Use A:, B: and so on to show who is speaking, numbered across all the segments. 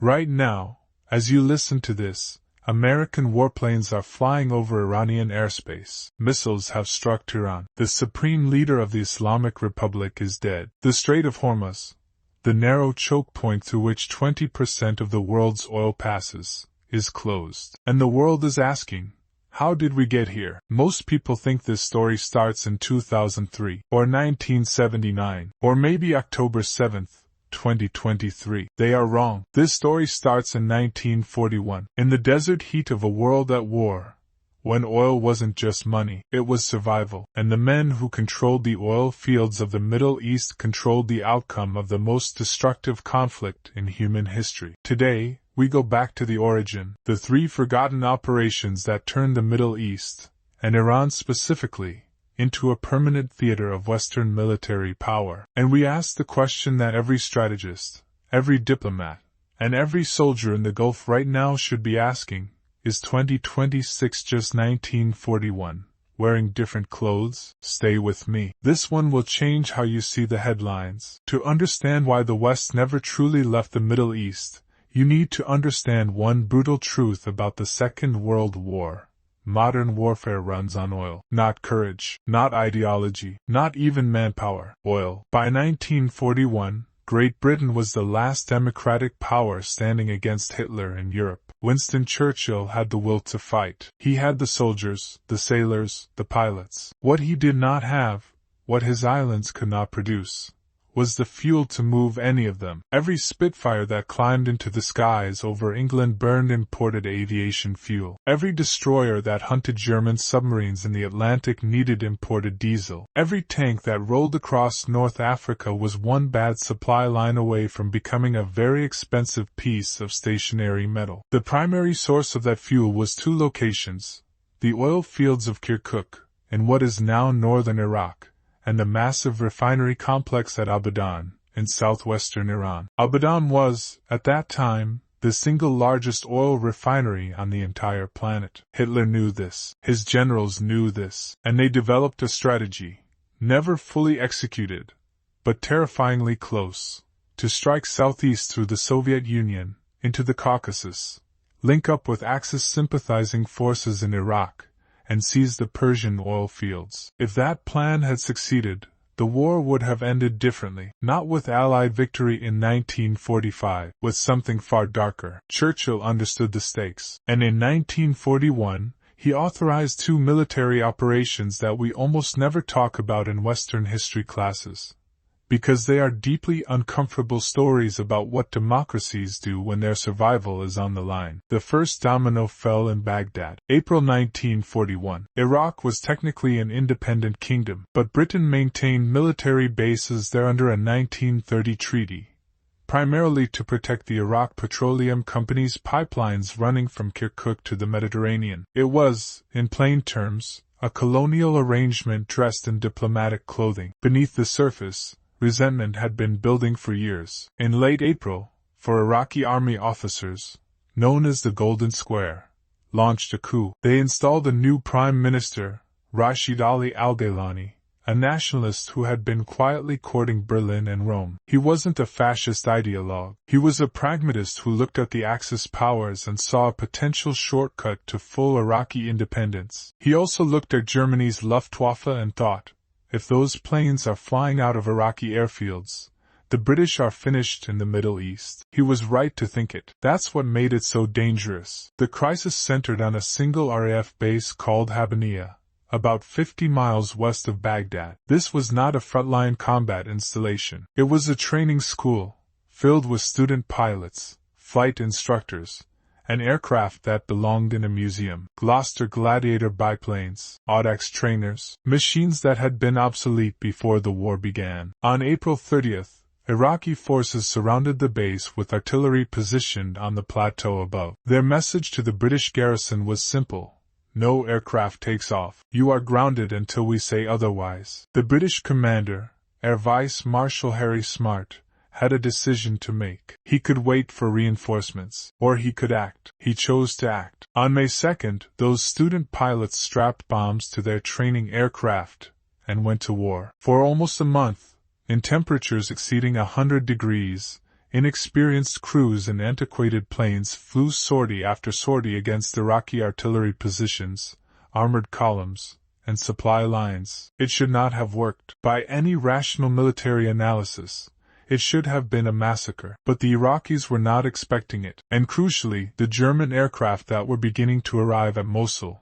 A: Right now, as you listen to this, American warplanes are flying over Iranian airspace. Missiles have struck Tehran. The supreme leader of the Islamic Republic is dead. The Strait of Hormuz, the narrow choke point through which 20% of the world's oil passes, is closed. And the world is asking, how did we get here? Most people think this story starts in 2003, or 1979, or maybe October 7th. 2023. They are wrong. This story starts in 1941, in the desert heat of a world at war, when oil wasn't just money, it was survival, and the men who controlled the oil fields of the Middle East controlled the outcome of the most destructive conflict in human history. Today, we go back to the origin, the three forgotten operations that turned the Middle East, and Iran specifically, into a permanent theater of Western military power. And we ask the question that every strategist, every diplomat, and every soldier in the Gulf right now should be asking, is 2026 just 1941? Wearing different clothes? Stay with me. This one will change how you see the headlines. To understand why the West never truly left the Middle East, you need to understand one brutal truth about the Second World War. Modern warfare runs on oil. Not courage, not ideology, not even manpower. Oil. By 1941, Great Britain was the last democratic power standing against Hitler in Europe. Winston Churchill had the will to fight. He had the soldiers, the sailors, the pilots. What he did not have, what his islands could not produce, was the fuel to move any of them. Every Spitfire that climbed into the skies over England burned imported aviation fuel. Every destroyer that hunted German submarines in the Atlantic needed imported diesel. Every tank that rolled across North Africa was one bad supply line away from becoming a very expensive piece of stationary metal. The primary source of that fuel was two locations: the oil fields of Kirkuk, in what is now northern Iraq, and the massive refinery complex at Abadan, in southwestern Iran. Abadan was, at that time, the single largest oil refinery on the entire planet. Hitler knew this, his generals knew this, and they developed a strategy, never fully executed, but terrifyingly close, to strike southeast through the Soviet Union, into the Caucasus, link up with Axis sympathizing forces in Iraq, and seize the Persian oil fields. If that plan had succeeded, the war would have ended differently, not with Allied victory in 1945, with something far darker. Churchill understood the stakes, and in 1941, he authorized two military operations that we almost never talk about in Western history classes, because they are deeply uncomfortable stories about what democracies do when their survival is on the line. The first domino fell in Baghdad. April 1941. Iraq was technically an independent kingdom, but Britain maintained military bases there under a 1930 treaty, primarily to protect the Iraq Petroleum Company's pipelines running from Kirkuk to the Mediterranean. It was, in plain terms, a colonial arrangement dressed in diplomatic clothing. Beneath the surface, resentment had been building for years. In late April, four Iraqi army officers, known as the Golden Square, launched a coup. They installed a new prime minister, Rashid Ali al-Gailani, a nationalist who had been quietly courting Berlin and Rome. He wasn't a fascist ideologue. He was a pragmatist who looked at the Axis powers and saw a potential shortcut to full Iraqi independence. He also looked at Germany's Luftwaffe and thought, if those planes are flying out of Iraqi airfields, the British are finished in the Middle East. He was right to think it. That's what made it so dangerous. The crisis centered on a single RAF base called Habaniya, about 50 miles west of Baghdad. This was not a frontline combat installation. It was a training school, filled with student pilots, flight instructors, and aircraft that belonged in a museum. Gloucester Gladiator biplanes, Audax trainers, machines that had been obsolete before the war began. On April 30th, Iraqi forces surrounded the base with artillery positioned on the plateau above. Their message to the British garrison was simple: no aircraft takes off. You are grounded until we say otherwise. The British commander, Air Vice Marshal Harry Smart, had a decision to make. He could wait for reinforcements, or he could act. He chose to act. On May 2nd, those student pilots strapped bombs to their training aircraft and went to war. For almost a month, in temperatures exceeding 100 degrees, Inexperienced crews and antiquated planes flew sortie after sortie against Iraqi artillery positions, armored columns, and supply lines. It should not have worked. By any rational military analysis, it should have been a massacre. But the Iraqis were not expecting it, and crucially, the German aircraft that were beginning to arrive at Mosul,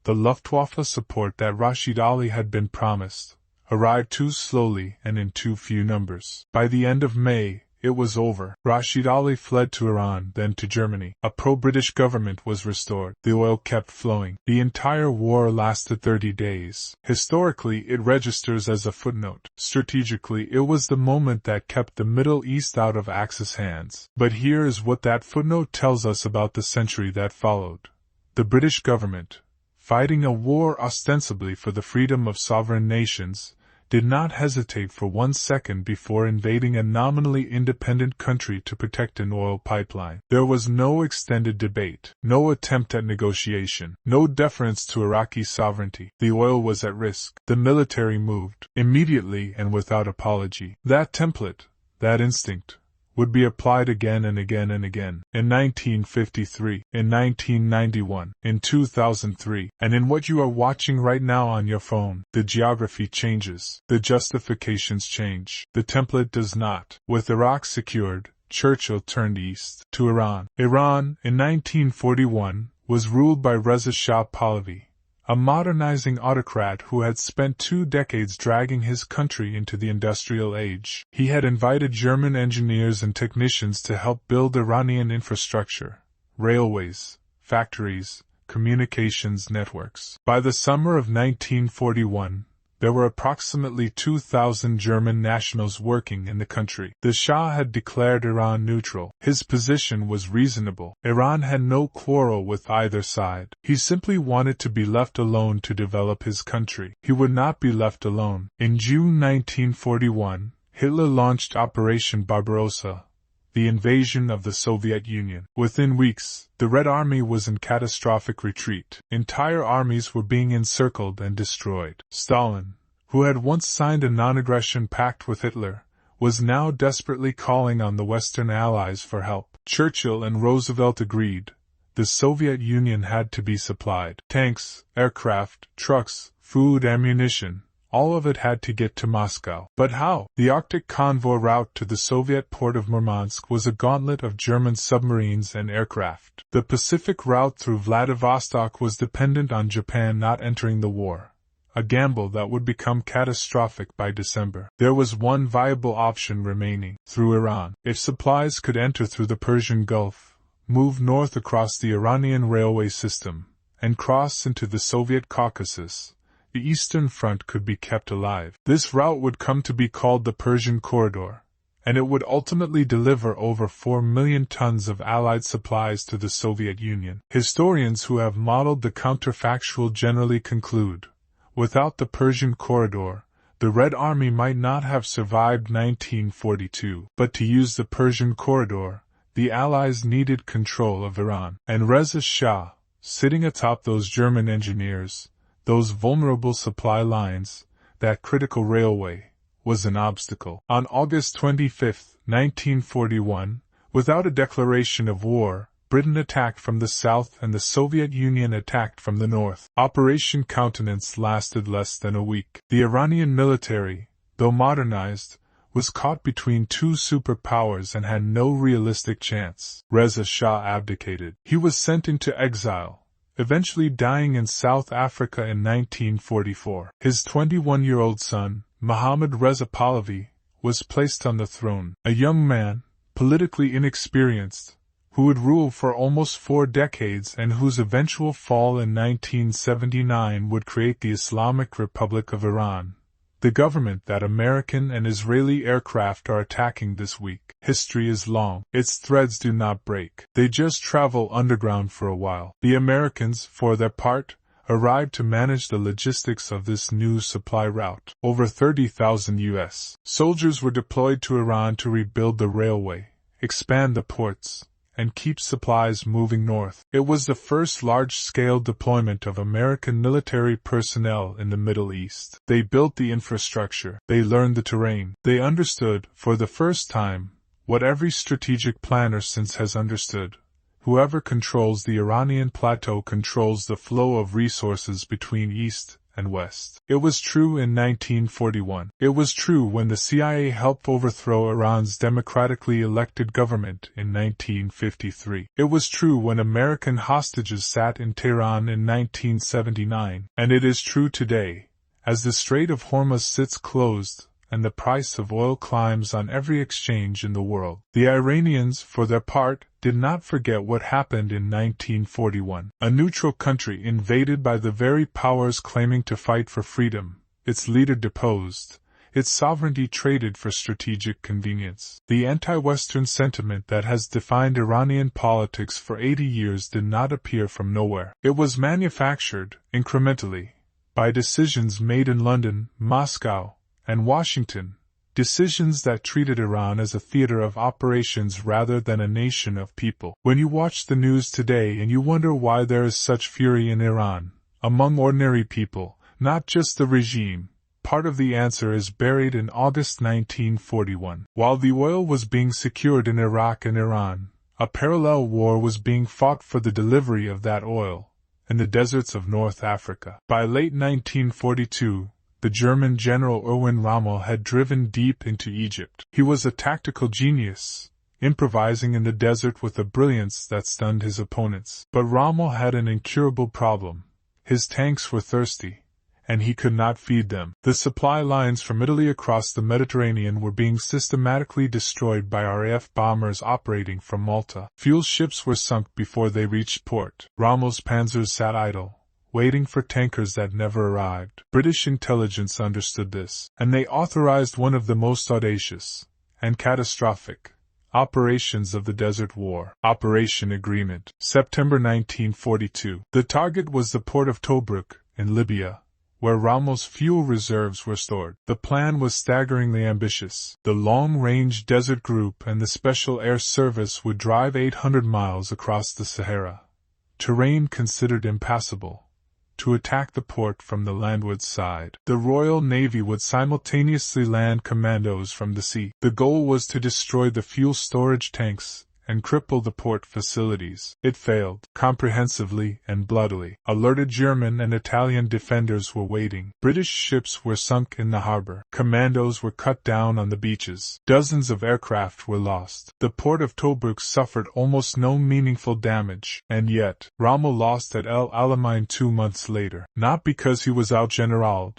A: the Luftwaffe support that Rashid Ali had been promised, arrived too slowly and in too few numbers. By the end of May, it was over. Rashid Ali fled to Iran, then to Germany. A pro-British government was restored. The oil kept flowing. The entire war lasted 30 days. Historically, it registers as a footnote. Strategically, it was the moment that kept the Middle East out of Axis hands. But here is what that footnote tells us about the century that followed. The British government, fighting a war ostensibly for the freedom of sovereign nations, did not hesitate for 1 second before invading a nominally independent country to protect an oil pipeline. There was no extended debate, no attempt at negotiation, no deference to Iraqi sovereignty. The oil was at risk. The military moved, immediately and without apology. That template, that instinct, would be applied again and again and again. In 1953, in 1991, in 2003, and in what you are watching right now on your phone. The geography changes. The justifications change. The template does not. With Iraq secured, Churchill turned east to Iran. Iran, in 1941, was ruled by Reza Shah Pahlavi, a modernizing autocrat who had spent 2 decades dragging his country into the industrial age. He had invited German engineers and technicians to help build Iranian infrastructure, railways, factories, communications networks. By the summer of 1941, there were approximately 2,000 German nationals working in the country. The Shah had declared Iran neutral. His position was reasonable. Iran had no quarrel with either side. He simply wanted to be left alone to develop his country. He would not be left alone. In June 1941, Hitler launched Operation Barbarossa, the invasion of the Soviet Union. Within weeks, the Red Army was in catastrophic retreat. Entire armies were being encircled and destroyed. Stalin, who had once signed a non-aggression pact with Hitler, was now desperately calling on the Western Allies for help. Churchill and Roosevelt agreed. The Soviet Union had to be supplied. Tanks, aircraft, trucks, food, ammunition. All of it had to get to Moscow. But how? The Arctic convoy route to the Soviet port of Murmansk was a gauntlet of German submarines and aircraft. The Pacific route through Vladivostok was dependent on Japan not entering the war, a gamble that would become catastrophic by December. There was one viable option remaining: through Iran. If supplies could enter through the Persian Gulf, move north across the Iranian railway system, and cross into the Soviet Caucasus, the Eastern Front could be kept alive. This route would come to be called the Persian Corridor, and it would ultimately deliver over 4 million tons of Allied supplies to the Soviet Union. Historians who have modeled the counterfactual generally conclude, without the Persian Corridor, the Red Army might not have survived 1942. But to use the Persian Corridor, the Allies needed control of Iran. And Reza Shah, sitting atop those German engineers, those vulnerable supply lines, that critical railway, was an obstacle. On August 25, 1941, without a declaration of war, Britain attacked from the south and the Soviet Union attacked from the north. Operation Countenance lasted less than a week. The Iranian military, though modernized, was caught between 2 superpowers and had no realistic chance. Reza Shah abdicated. He was sent into exile, eventually dying in South Africa in 1944. His 21-year-old son, Mohammad Reza Pahlavi, was placed on the throne. A young man, politically inexperienced, who would rule for almost 4 decades and whose eventual fall in 1979 would create the Islamic Republic of Iran, the government that American and Israeli aircraft are attacking this week. History is long. Its threads do not break. They just travel underground for a while. The Americans, for their part, arrived to manage the logistics of this new supply route. Over 30,000 U.S. soldiers were deployed to Iran to rebuild the railway, expand the ports, and keep supplies moving north. It was the first large-scale deployment of American military personnel in the Middle East. They built the infrastructure. They learned the terrain. They understood, for the first time, What every strategic planner since has understood: whoever controls the Iranian plateau controls the flow of resources between East and West. It was true in 1941. It was true when the CIA helped overthrow Iran's democratically elected government in 1953. It was true when American hostages sat in Tehran in 1979. And it is true today, as the Strait of Hormuz sits closed and the price of oil climbs on every exchange in the world. The Iranians, for their part, did not forget what happened in 1941. A neutral country invaded by the very powers claiming to fight for freedom, its leader deposed, its sovereignty traded for strategic convenience. The anti-Western sentiment that has defined Iranian politics for 80 years did not appear from nowhere. It was manufactured, incrementally, by decisions made in London, Moscow, and Washington, decisions that treated Iran as a theater of operations rather than a nation of people. When you watch the news today and you wonder why there is such fury in Iran, among ordinary people, not just the regime, part of the answer is buried in August 1941. While the oil was being secured in Iraq and Iran, a parallel war was being fought for the delivery of that oil in the deserts of North Africa. By late 1942, the German general Erwin Rommel had driven deep into Egypt. He was a tactical genius, improvising in the desert with a brilliance that stunned his opponents. But Rommel had an incurable problem. His tanks were thirsty, and he could not feed them. The supply lines from Italy across the Mediterranean were being systematically destroyed by RAF bombers operating from Malta. Fuel ships were sunk before they reached port. Rommel's panzers sat idle, waiting for tankers that never arrived. British intelligence understood this, and they authorized one of the most audacious and catastrophic operations of the Desert War, Operation Agreement. September 1942. The target was the port of Tobruk, in Libya, where Rommel's fuel reserves were stored. The plan was staggeringly ambitious. The Long-Range Desert Group and the Special Air Service would drive 800 miles across the Sahara, terrain considered impassable, to attack the port from the landward side. The Royal Navy would simultaneously land commandos from the sea. The goal was to destroy the fuel storage tanks and cripple the port facilities. It failed, comprehensively and bloodily. Alerted German and Italian defenders were waiting. British ships were sunk in the harbor. Commandos were cut down on the beaches. Dozens of aircraft were lost. The port of Tobruk suffered almost no meaningful damage. And yet, Rommel lost at El Alamein 2 months later. Not because he was outgeneraled,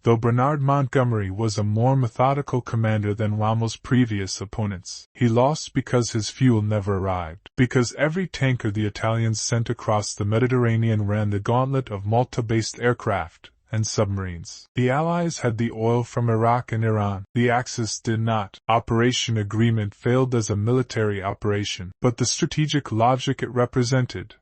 A: though Bernard Montgomery was a more methodical commander than Rommel's previous opponents. He lost because his fuel never arrived. Because every tanker the Italians sent across the Mediterranean ran the gauntlet of Malta-based aircraft and submarines. The Allies had the oil from Iraq and Iran. The Axis did not. Operation Agreement failed as a military operation, but the strategic logic it represented,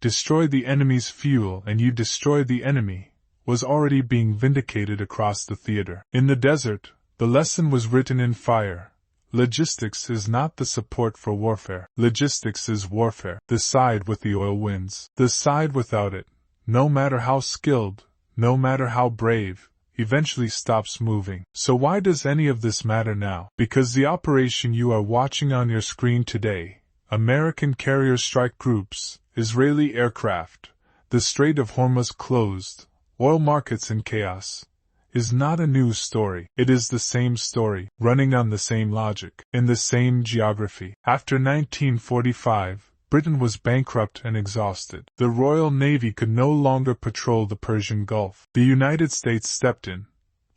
A: destroy the enemy's fuel and you destroy the enemy, was already being vindicated across the theater. In the desert, the lesson was written in fire. Logistics is not the support for warfare. Logistics is warfare. The side with the oil wins. The side without it, no matter how skilled, no matter how brave, eventually stops moving. So why does any of this matter now? Because the operation you are watching on your screen today, American carrier strike groups, Israeli aircraft, the Strait of Hormuz closed, oil markets in chaos, is not a new story. It is the same story, running on the same logic, in the same geography. After 1945, Britain was bankrupt and exhausted. The Royal Navy could no longer patrol the Persian Gulf. The United States stepped in,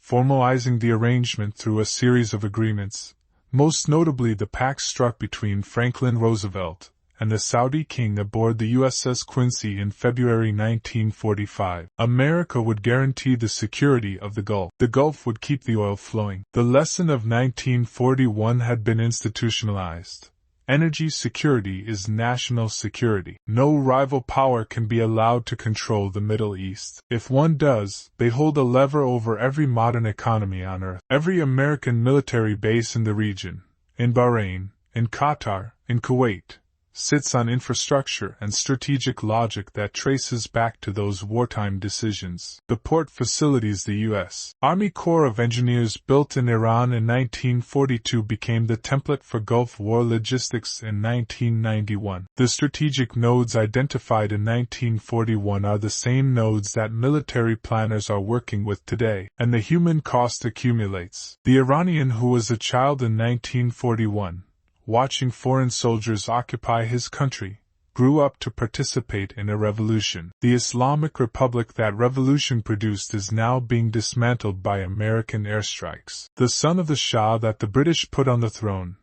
A: formalizing the arrangement through a series of agreements, most notably the pact struck between Franklin Roosevelt and the Saudi king aboard the USS Quincy in February 1945. America would guarantee the security of the Gulf. The Gulf would keep the oil flowing. The lesson of 1941 had been institutionalized. Energy security is national security. No rival power can be allowed to control the Middle East. If one does, they hold a lever over every modern economy on Earth. Every American military base in the region, in Bahrain, in Qatar, in Kuwait, sits on infrastructure and strategic logic that traces back to those wartime decisions. The port facilities the U.S. Army Corps of Engineers built in Iran in 1942 became the template for Gulf War logistics in 1991. The strategic nodes identified in 1941 are the same nodes that military planners are working with today, and the human cost accumulates. The Iranian who was a child in 1941, watching foreign soldiers occupy his country, grew up to participate in a revolution. The Islamic Republic that revolution produced is now being dismantled by American airstrikes. The son of the Shah that the British put on the throne,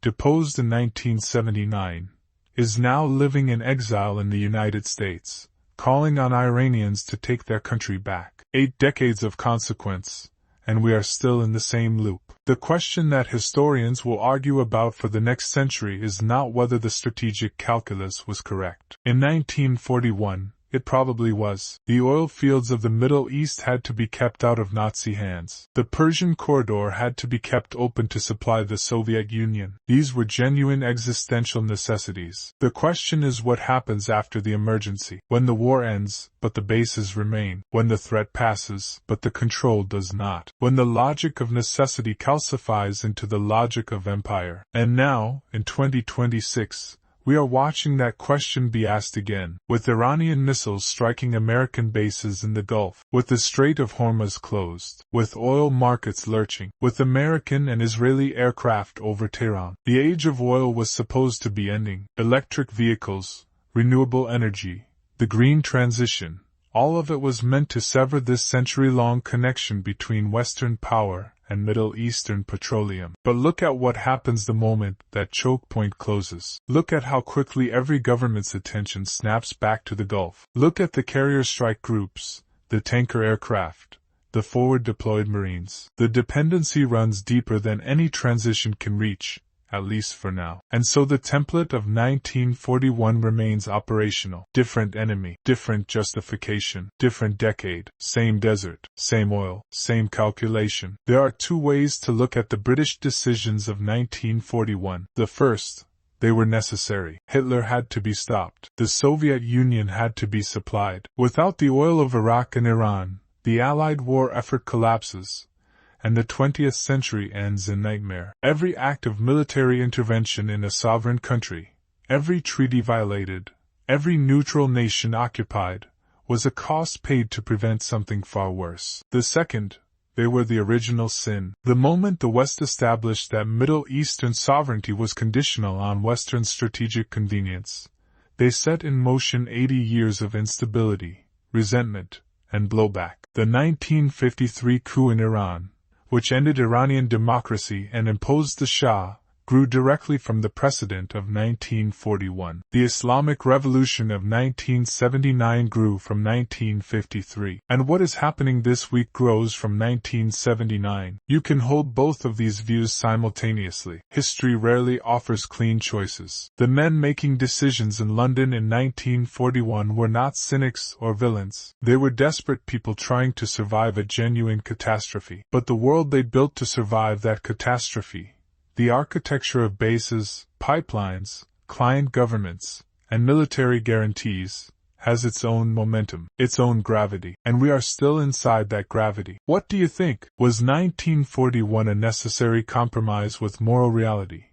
A: deposed in 1979, is now living in exile in the United States, calling on Iranians to take their country back. 8 decades of consequence, and we are still in the same loop. The question that historians will argue about for the next century is not whether the strategic calculus was correct. In 1941, it probably was. The oil fields of the Middle East had to be kept out of Nazi hands. The Persian corridor had to be kept open to supply the Soviet Union. These were genuine existential necessities. The question is what happens after the emergency. When the war ends, but the bases remain. When the threat passes, but the control does not. When the logic of necessity calcifies into the logic of empire. And now, in 2026, we are watching that question be asked again, with Iranian missiles striking American bases in the Gulf, with the Strait of Hormuz closed, with oil markets lurching, with American and Israeli aircraft over Tehran. The age of oil was supposed to be ending. Electric vehicles, renewable energy, the green transition, all of it was meant to sever this century-long connection between Western power and Middle Eastern petroleum. But look at what happens the moment that choke point closes. Look at how quickly every government's attention snaps back to the Gulf. Look at the carrier strike groups, the tanker aircraft, the forward deployed Marines. The dependency runs deeper than any transition can reach, at least for now. And so the template of 1941 remains operational. Different enemy, different justification, different decade, same desert, same oil, same calculation. There are 2 ways to look at the British decisions of 1941. The first, they were necessary. Hitler had to be stopped. The Soviet Union had to be supplied. Without the oil of Iraq and Iran, the Allied war effort collapses, and the 20th century ends in nightmare. Every act of military intervention in a sovereign country, every treaty violated, every neutral nation occupied, was a cost paid to prevent something far worse. The second, they were the original sin. The moment the West established that Middle Eastern sovereignty was conditional on Western strategic convenience, they set in motion 80 years of instability, resentment, and blowback. The 1953 coup in Iran, which ended Iranian democracy and imposed the Shah, grew directly from the precedent of 1941. The Islamic Revolution of 1979 grew from 1953. And what is happening this week grows from 1979. You can hold both of these views simultaneously. History rarely offers clean choices. The men making decisions in London in 1941 were not cynics or villains. They were desperate people trying to survive a genuine catastrophe. But the world they built to survive that catastrophe, the architecture of bases, pipelines, client governments, and military guarantees, has its own momentum, its own gravity, and we are still inside that gravity. What do you think? Was 1941 a necessary compromise with moral reality,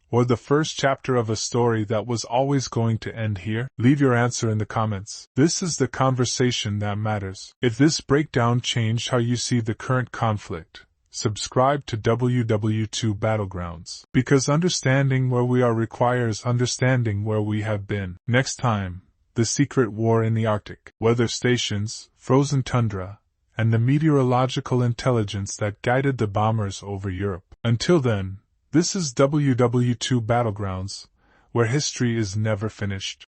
A: or the first chapter of a story that was always going to end here? Leave your answer in the comments. This is the conversation that matters. If this breakdown changed how you see the current conflict, subscribe to WWII Battlegrounds, because understanding where we are requires understanding where we have been. Next time, the secret war in the Arctic, weather stations, frozen tundra, and the meteorological intelligence that guided the bombers over Europe. Until then, this is WWII Battlegrounds, where history is never finished.